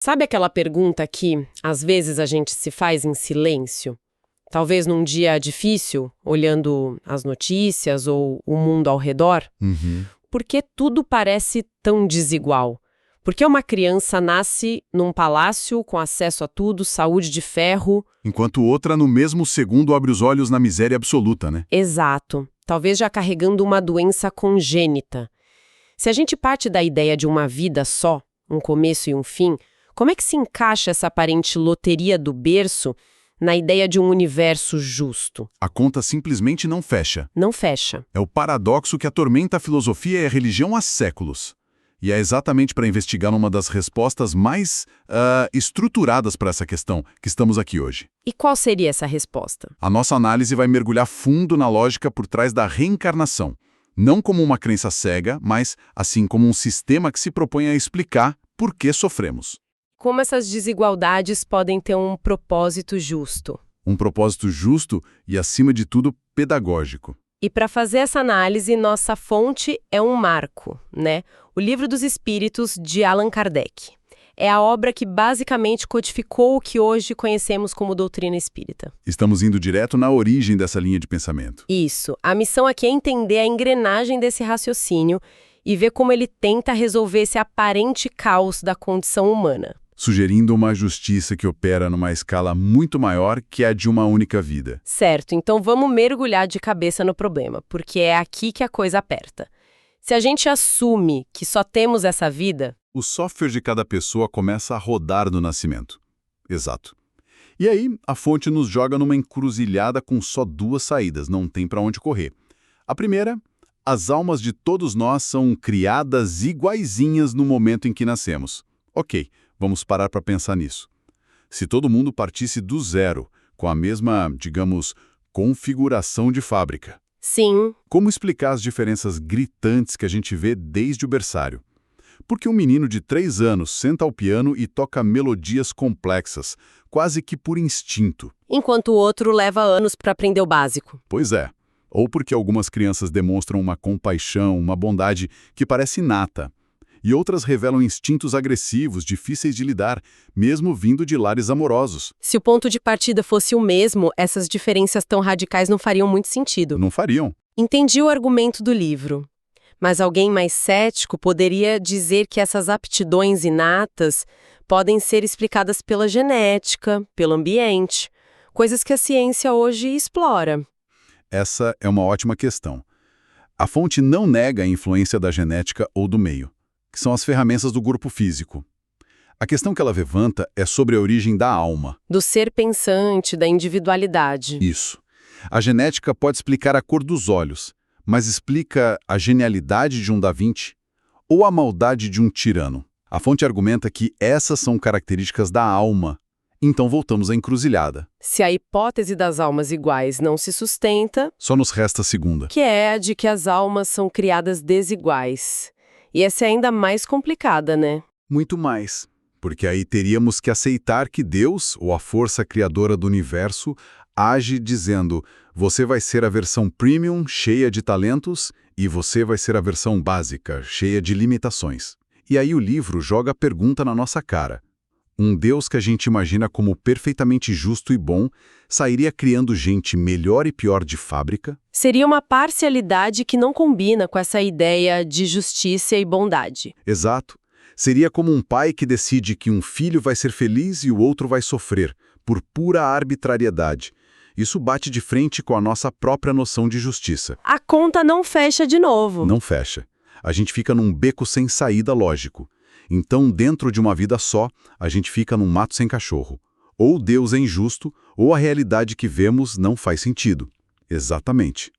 Sabe aquela pergunta que, às vezes, a gente se faz em silêncio? Talvez num dia difícil, olhando as notícias ou o mundo ao redor? Uhum. Por que tudo parece tão desigual? Por que uma criança nasce num palácio com acesso a tudo, saúde de ferro? Enquanto outra, no mesmo segundo, abre os olhos na miséria absoluta, né? Exato. Talvez já carregando uma doença congênita. Se a gente parte da ideia de uma vida só, um começo e um fim, como é que se encaixa essa aparente loteria do berço na ideia de um universo justo? A conta simplesmente não fecha. Não fecha. É o paradoxo que atormenta a filosofia e a religião há séculos. E é exatamente para investigar uma das respostas mais estruturadas para essa questão que estamos aqui hoje. E qual seria essa resposta? A nossa análise vai mergulhar fundo na lógica por trás da reencarnação. Não como uma crença cega, mas assim como um sistema que se propõe a explicar por que sofremos. Como essas desigualdades podem ter um propósito justo? Um propósito justo e, acima de tudo, pedagógico. E para fazer essa análise, nossa fonte é um marco, né? O Livro dos Espíritos, de Allan Kardec. É a obra que basicamente codificou o que hoje conhecemos como doutrina espírita. Estamos indo direto na origem dessa linha de pensamento. Isso. A missão aqui é entender a engrenagem desse raciocínio e ver como ele tenta resolver esse aparente caos da condição humana. Sugerindo uma justiça que opera numa escala muito maior que a de uma única vida. Certo, então vamos mergulhar de cabeça no problema, porque é aqui que a coisa aperta. Se a gente assume que só temos essa vida... O software de cada pessoa começa a rodar no nascimento. Exato. E aí, a fonte nos joga numa encruzilhada com só duas saídas, não tem para onde correr. A primeira, as almas de todos nós são criadas iguaizinhas no momento em que nascemos. Ok. Vamos parar para pensar nisso. Se todo mundo partisse do zero, com a mesma, digamos, configuração de fábrica. Sim. Como explicar as diferenças gritantes que a gente vê desde o berçário? Porque um menino de 3 anos senta ao piano e toca melodias complexas, quase que por instinto. Enquanto o outro leva anos para aprender o básico. Pois é. Ou porque algumas crianças demonstram uma compaixão, uma bondade que parece inata. E outras revelam instintos agressivos, difíceis de lidar, mesmo vindo de lares amorosos. Se o ponto de partida fosse o mesmo, essas diferenças tão radicais não fariam muito sentido. Não fariam. Entendi o argumento do livro. Mas alguém mais cético poderia dizer que essas aptidões inatas podem ser explicadas pela genética, pelo ambiente, coisas que a ciência hoje explora. Essa é uma ótima questão. A fonte não nega a influência da genética ou do meio, que são as ferramentas do corpo físico. A questão que ela levanta é sobre a origem da alma. Do ser pensante, da individualidade. Isso. A genética pode explicar a cor dos olhos, mas explica a genialidade de um Da Vinci ou a maldade de um tirano. A fonte argumenta que essas são características da alma. Então voltamos à encruzilhada. Se a hipótese das almas iguais não se sustenta... Só nos resta a segunda. Que é a de que as almas são criadas desiguais. E essa é ainda mais complicada, né? Muito mais. Porque aí teríamos que aceitar que Deus, ou a força criadora do universo, age dizendo: você vai ser a versão premium, cheia de talentos, e você vai ser a versão básica, cheia de limitações. E aí o livro joga a pergunta na nossa cara. Um Deus que a gente imagina como perfeitamente justo e bom, sairia criando gente melhor e pior de fábrica? Seria uma parcialidade que não combina com essa ideia de justiça e bondade. Exato. Seria como um pai que decide que um filho vai ser feliz e o outro vai sofrer, por pura arbitrariedade. Isso bate de frente com a nossa própria noção de justiça. A conta não fecha de novo. Não fecha. A gente fica num beco sem saída lógico. Então, dentro de uma vida só, a gente fica num mato sem cachorro. Ou Deus é injusto, ou a realidade que vemos não faz sentido. Exatamente.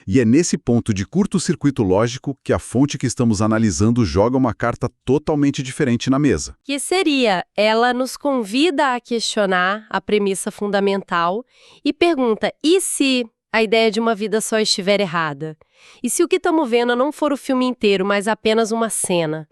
E é nesse ponto de curto-circuito lógico que a fonte que estamos analisando joga uma carta totalmente diferente na mesa. Que seria, ela nos convida a questionar a premissa fundamental e pergunta, e se a ideia de uma vida só estiver errada? E se o que estamos vendo não for o filme inteiro, mas apenas uma cena?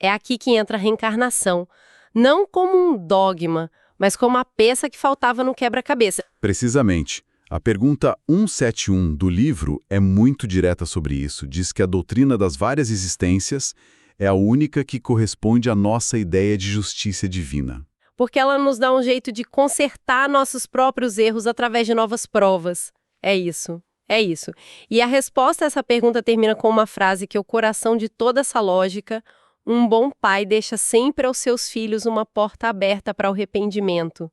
É aqui que entra a reencarnação, não como um dogma, mas como a peça que faltava no quebra-cabeça. Precisamente. A pergunta 171 do livro é muito direta sobre isso. Diz que a doutrina das várias existências É a única que corresponde à nossa ideia de justiça divina. Porque ela nos dá um jeito de consertar nossos próprios erros através de novas provas. É isso. É isso. E a resposta a essa pergunta termina com uma frase que é o coração de toda essa lógica: um bom pai deixa sempre aos seus filhos uma porta aberta para o arrependimento.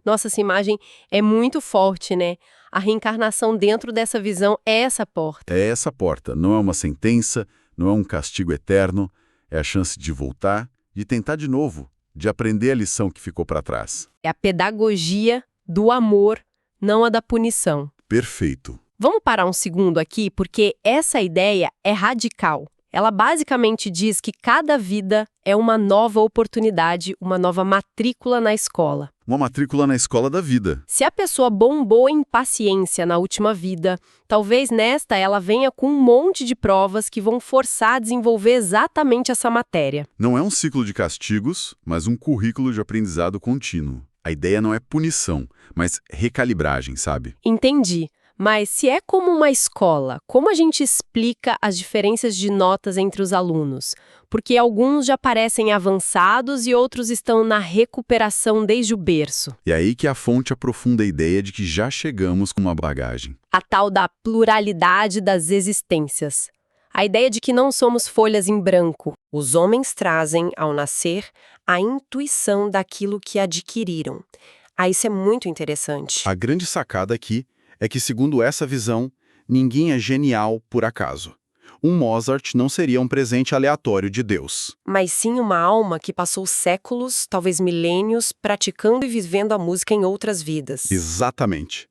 Nossa, essa imagem é muito forte, né? A reencarnação dentro dessa visão é essa porta. É essa porta, não é uma sentença, não é um castigo eterno, é a chance de voltar, de tentar de novo, de aprender a lição que ficou para trás. É a pedagogia do amor, não a da punição. Perfeito. Vamos parar um segundo aqui, porque essa ideia é radical. Ela basicamente diz que cada vida é uma nova oportunidade, uma nova matrícula na escola. Uma matrícula na escola da vida. Se a pessoa bombou em paciência na última vida, talvez nesta ela venha com um monte de provas que vão forçar a desenvolver exatamente essa matéria. Não é um ciclo de castigos, mas um currículo de aprendizado contínuo. A ideia não é punição, mas recalibragem, sabe? Entendi. Mas se é como uma escola, como a gente explica as diferenças de notas entre os alunos? Porque alguns já parecem avançados e outros estão na recuperação desde o berço. É aí que a fonte aprofunda a ideia de que já chegamos com uma bagagem. A tal da pluralidade das existências. A ideia de que não somos folhas em branco. Os homens trazem, ao nascer, a intuição daquilo que adquiriram. Isso é muito interessante. A grande sacada aqui é que, segundo essa visão, ninguém é genial por acaso. Um Mozart não seria um presente aleatório de Deus. Mas sim uma alma que passou séculos, talvez milênios, praticando e vivendo a música em outras vidas. Exatamente.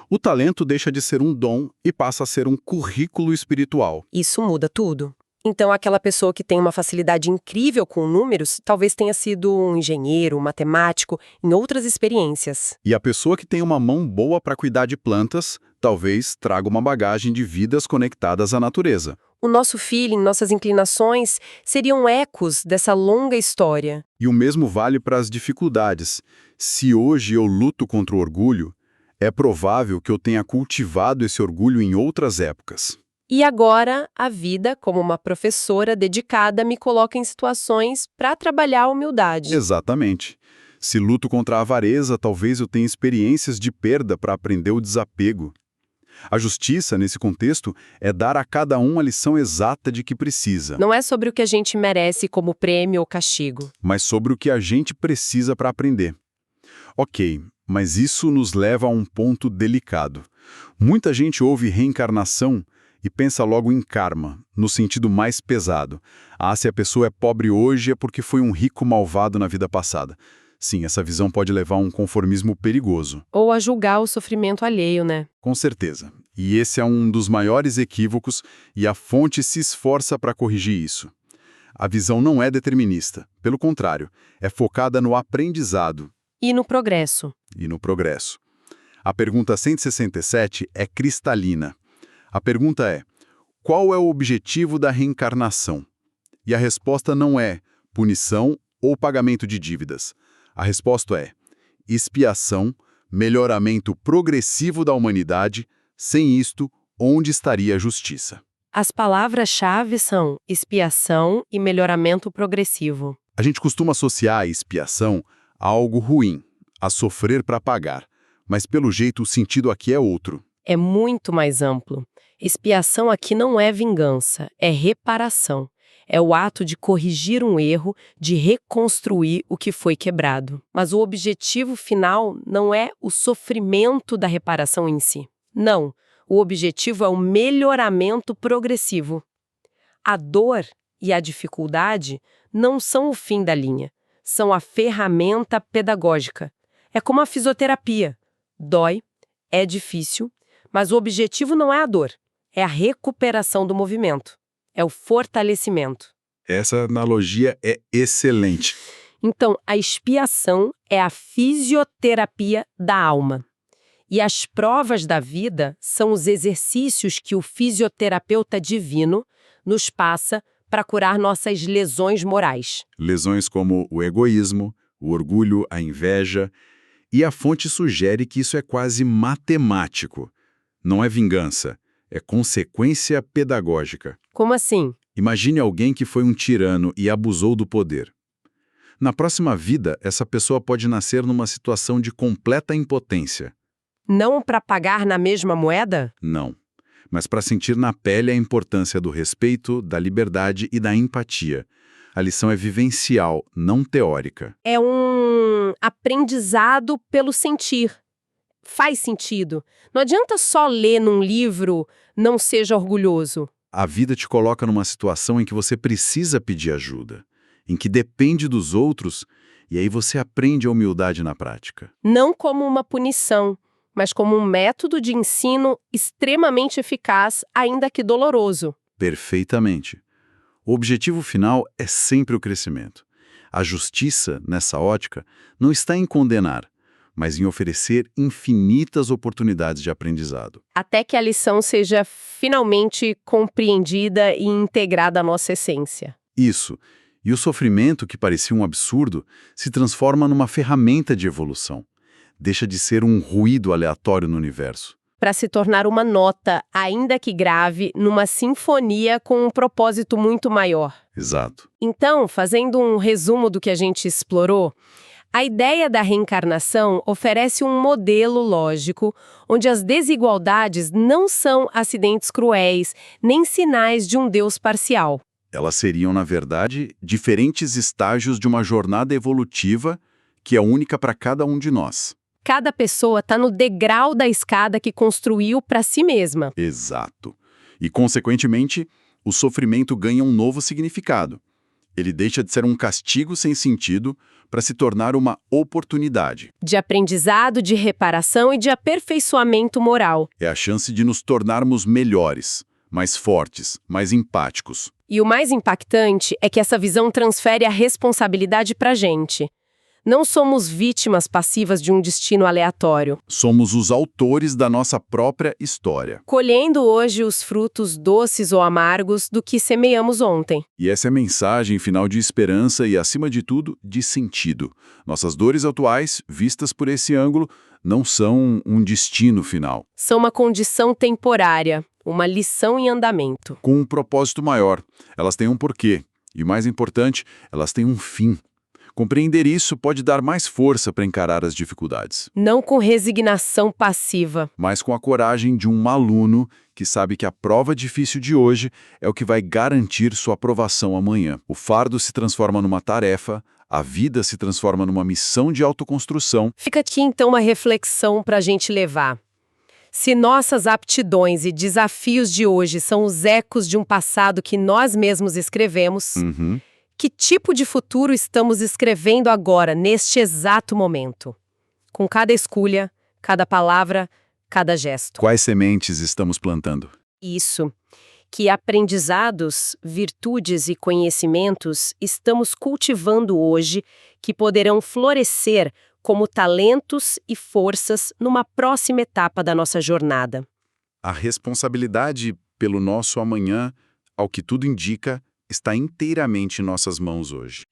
O talento deixa de ser um dom e passa a ser um currículo espiritual. Isso muda tudo. Então, aquela pessoa que tem uma facilidade incrível com números, talvez tenha sido um engenheiro, um matemático, em outras experiências. E a pessoa que tem uma mão boa para cuidar de plantas, talvez traga uma bagagem de vidas conectadas à natureza. O nosso feeling, nossas inclinações, seriam ecos dessa longa história. E o mesmo vale para as dificuldades. Se hoje eu luto contra o orgulho, é provável que eu tenha cultivado esse orgulho em outras épocas. E agora, a vida, como uma professora dedicada, me coloca em situações para trabalhar a humildade. Exatamente. Se luto contra a avareza, talvez eu tenha experiências de perda para aprender o desapego. A justiça, nesse contexto, é dar a cada um a lição exata de que precisa. Não é sobre o que a gente merece como prêmio ou castigo. Mas sobre o que a gente precisa para aprender. Ok, mas isso nos leva a um ponto delicado. Muita gente ouve reencarnação e pensa logo em karma, no sentido mais pesado. Se a pessoa é pobre hoje é porque foi um rico malvado na vida passada. Sim, essa visão pode levar a um conformismo perigoso. Ou a julgar o sofrimento alheio, né? Com certeza. E esse é um dos maiores equívocos e a fonte se esforça para corrigir isso. A visão não é determinista. Pelo contrário, é focada no aprendizado. E no progresso. A pergunta 167 é cristalina. A pergunta é: qual é o objetivo da reencarnação? E a resposta não é punição ou pagamento de dívidas. A resposta é expiação, melhoramento progressivo da humanidade. Sem isto, onde estaria a justiça? As palavras-chave são expiação e melhoramento progressivo. A gente costuma associar a expiação a algo ruim, a sofrer para pagar. Mas, pelo jeito, o sentido aqui é outro. É muito mais amplo. Expiação aqui não é vingança, é reparação. É o ato de corrigir um erro, de reconstruir o que foi quebrado. Mas o objetivo final não é o sofrimento da reparação em si. Não, o objetivo é o melhoramento progressivo. A dor e a dificuldade não são o fim da linha, são a ferramenta pedagógica. É como a fisioterapia. Dói, é difícil, mas o objetivo não é a dor, é a recuperação do movimento, é o fortalecimento. Essa analogia é excelente. Então, a expiação é a fisioterapia da alma. E as provas da vida são os exercícios que o fisioterapeuta divino nos passa para curar nossas lesões morais. Lesões como o egoísmo, o orgulho, a inveja. E a fonte sugere que isso é quase matemático. Não é vingança, é consequência pedagógica. Como assim? Imagine alguém que foi um tirano e abusou do poder. Na próxima vida, essa pessoa pode nascer numa situação de completa impotência. Não para pagar na mesma moeda? Não. Mas para sentir na pele a importância do respeito, da liberdade e da empatia. A lição é vivencial, não teórica. É um aprendizado pelo sentir. Faz sentido. Não adianta só ler num livro, não seja orgulhoso. A vida te coloca numa situação em que você precisa pedir ajuda, em que depende dos outros, e aí você aprende a humildade na prática. Não como uma punição, mas como um método de ensino extremamente eficaz, ainda que doloroso. Perfeitamente. O objetivo final é sempre o crescimento. A justiça, nessa ótica, não está em condenar, mas em oferecer infinitas oportunidades de aprendizado. Até que a lição seja finalmente compreendida e integrada à nossa essência. Isso. E o sofrimento, que parecia um absurdo, se transforma numa ferramenta de evolução. Deixa de ser um ruído aleatório no universo. Para se tornar uma nota, ainda que grave, numa sinfonia com um propósito muito maior. Exato. Então, fazendo um resumo do que a gente explorou, a ideia da reencarnação oferece um modelo lógico onde as desigualdades não são acidentes cruéis, nem sinais de um Deus parcial. Elas seriam, na verdade, diferentes estágios de uma jornada evolutiva que é única para cada um de nós. Cada pessoa está no degrau da escada que construiu para si mesma. Exato. E, consequentemente, o sofrimento ganha um novo significado. Ele deixa de ser um castigo sem sentido para se tornar uma oportunidade. De aprendizado, de reparação e de aperfeiçoamento moral. É a chance de nos tornarmos melhores, mais fortes, mais empáticos. E o mais impactante é que essa visão transfere a responsabilidade para a gente. Não somos vítimas passivas de um destino aleatório. Somos os autores da nossa própria história. Colhendo hoje os frutos doces ou amargos do que semeamos ontem. E essa é a mensagem final de esperança e, acima de tudo, de sentido. Nossas dores atuais, vistas por esse ângulo, não são um destino final. São uma condição temporária, uma lição em andamento. Com um propósito maior. Elas têm um porquê. E, mais importante, elas têm um fim. Compreender isso pode dar mais força para encarar as dificuldades. Não com resignação passiva. Mas com a coragem de um aluno que sabe que a prova difícil de hoje é o que vai garantir sua aprovação amanhã. O fardo se transforma numa tarefa, a vida se transforma numa missão de autoconstrução. Fica aqui então uma reflexão para a gente levar. Se nossas aptidões e desafios de hoje são os ecos de um passado que nós mesmos escrevemos, que tipo de futuro estamos escrevendo agora, neste exato momento? Com cada escolha, cada palavra, cada gesto. Quais sementes estamos plantando? Isso. Que aprendizados, virtudes e conhecimentos estamos cultivando hoje que poderão florescer como talentos e forças numa próxima etapa da nossa jornada. A responsabilidade pelo nosso amanhã, ao que tudo indica, está inteiramente em nossas mãos hoje.